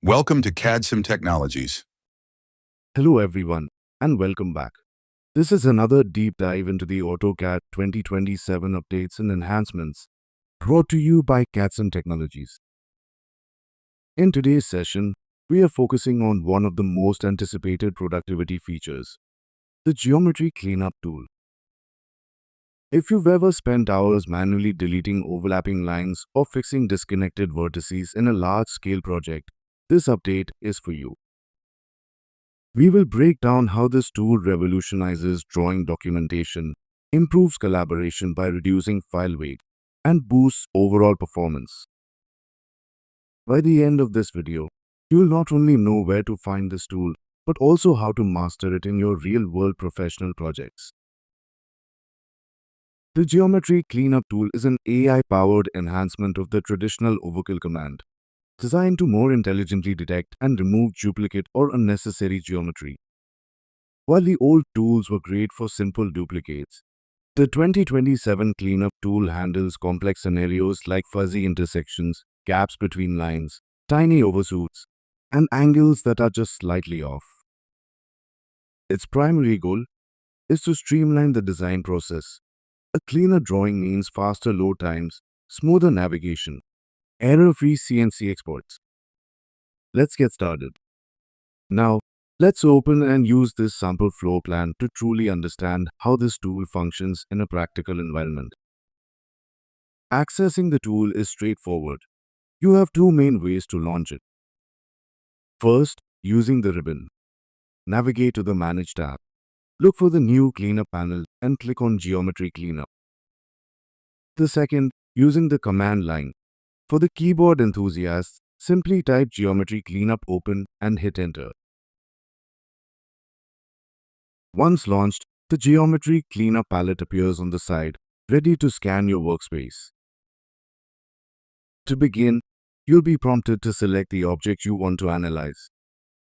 Welcome to CADCIM Technologies. Hello everyone and welcome back. This is another deep dive into the AutoCAD 2027 updates and enhancements brought to you by CADCIM Technologies. In today's session, we are focusing on one of the most anticipated productivity features, the Geometry Cleanup tool. If you've ever spent hours manually deleting overlapping lines or fixing disconnected vertices in a large-scale project, this update is for you. We will break down how this tool revolutionizes drawing documentation, improves collaboration by reducing file weight, and boosts overall performance. By the end of this video, you will not only know where to find this tool, but also how to master it in your real-world professional projects. The Geometry Cleanup tool is an AI-powered enhancement of the traditional overkill command, designed to more intelligently detect and remove duplicate or unnecessary geometry. While the old tools were great for simple duplicates, the 2027 Cleanup tool handles complex scenarios like fuzzy intersections, gaps between lines, tiny overshoots, and angles that are just slightly off. Its primary goal is to streamline the design process. A cleaner drawing means faster load times, smoother navigation, error-free CNC exports. Let's get started. Now, let's open and use this sample floor plan to truly understand how this tool functions in a practical environment. Accessing the tool is straightforward. You have two main ways to launch it. First, using the ribbon. Navigate to the Manage tab. Look for the new Cleanup panel and click on Geometry Cleanup. The second, using the command line. For the keyboard enthusiasts, simply type Geometry Cleanup open and hit Enter. Once launched, the Geometry Cleanup palette appears on the side, ready to scan your workspace. To begin, you'll be prompted to select the object you want to analyze.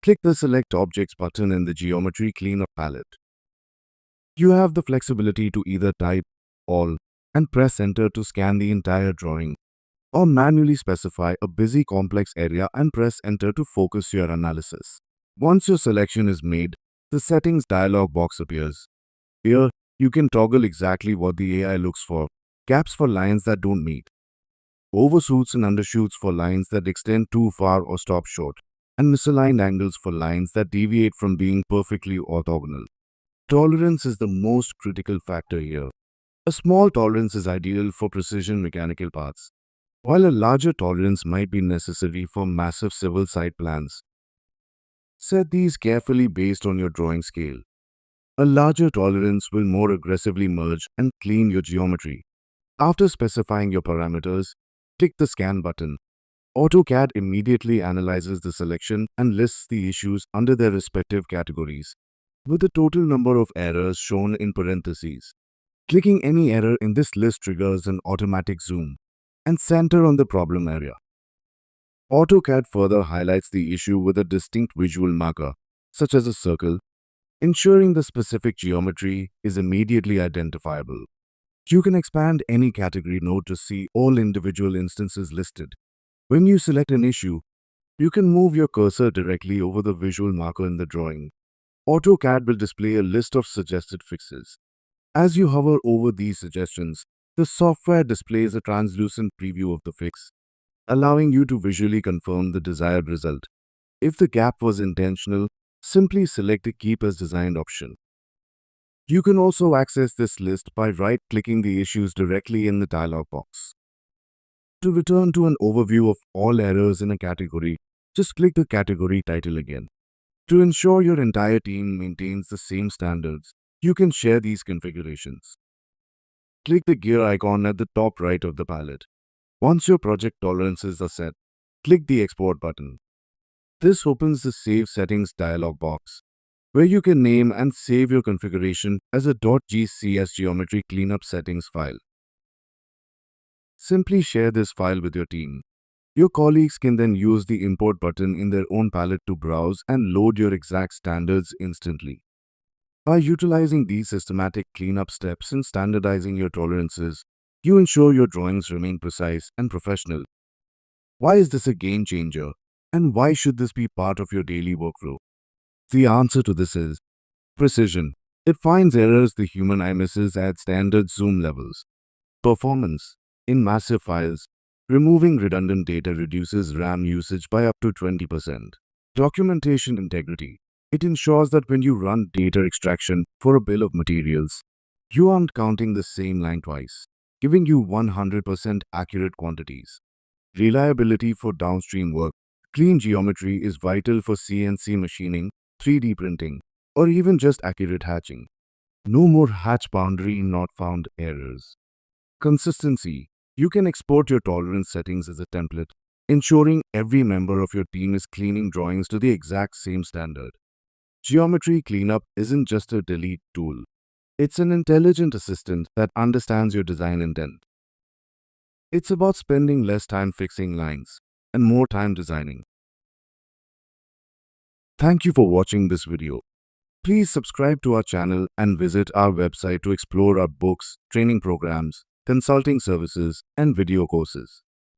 Click the Select Objects button in the Geometry Cleanup palette. You have the flexibility to either type All and press Enter to scan the entire drawing, or manually specify a busy complex area and press Enter to focus your analysis. Once your selection is made, the Settings dialog box appears. Here, you can toggle exactly what the AI looks for: gaps for lines that don't meet, overshoots and undershoots for lines that extend too far or stop short, and misaligned angles for lines that deviate from being perfectly orthogonal. Tolerance is the most critical factor here. A small tolerance is ideal for precision mechanical parts, while a larger tolerance might be necessary for massive civil site plans. Set these carefully based on your drawing scale. A larger tolerance will more aggressively merge and clean your geometry. After specifying your parameters, click the Scan button. AutoCAD immediately analyzes the selection and lists the issues under their respective categories, with the total number of errors shown in parentheses. Clicking any error in this list triggers an automatic zoom and center on the problem area. AutoCAD further highlights the issue with a distinct visual marker, such as a circle, ensuring the specific geometry is immediately identifiable. You can expand any category node to see all individual instances listed. When you select an issue, you can move your cursor directly over the visual marker in the drawing. AutoCAD will display a list of suggested fixes. As you hover over these suggestions, the software displays a translucent preview of the fix, allowing you to visually confirm the desired result. If the gap was intentional, simply select the Keep as Designed option. You can also access this list by right-clicking the issues directly in the dialog box. To return to an overview of all errors in a category, just click the category title again. To ensure your entire team maintains the same standards, you can share these configurations. Click the gear icon at the top right of the palette. Once your project tolerances are set, click the Export button. This opens the Save Settings dialog box, where you can name and save your configuration as a .gcs geometry cleanup settings file. Simply share this file with your team. Your colleagues can then use the Import button in their own palette to browse and load your exact standards instantly. By utilizing these systematic cleanup steps and standardizing your tolerances, you ensure your drawings remain precise and professional. Why is this a game changer? And why should this be part of your daily workflow? The answer to this is precision. It finds errors the human eye misses at standard zoom levels. Performance. In massive files, removing redundant data reduces RAM usage by up to 20%. Documentation integrity. It ensures that when you run data extraction for a bill of materials, you aren't counting the same line twice, giving you 100% accurate quantities. Reliability for downstream work. Clean geometry is vital for CNC machining, 3D printing, or even just accurate hatching. No more hatch boundary not found errors. Consistency. You can export your tolerance settings as a template, ensuring every member of your team is cleaning drawings to the exact same standard. Geometry cleanup isn't just a delete tool. It's an intelligent assistant that understands your design intent. It's about spending less time fixing lines and more time designing. Thank you for watching this video. Please subscribe to our channel and visit our website to explore our books, training programs, consulting services, and video courses.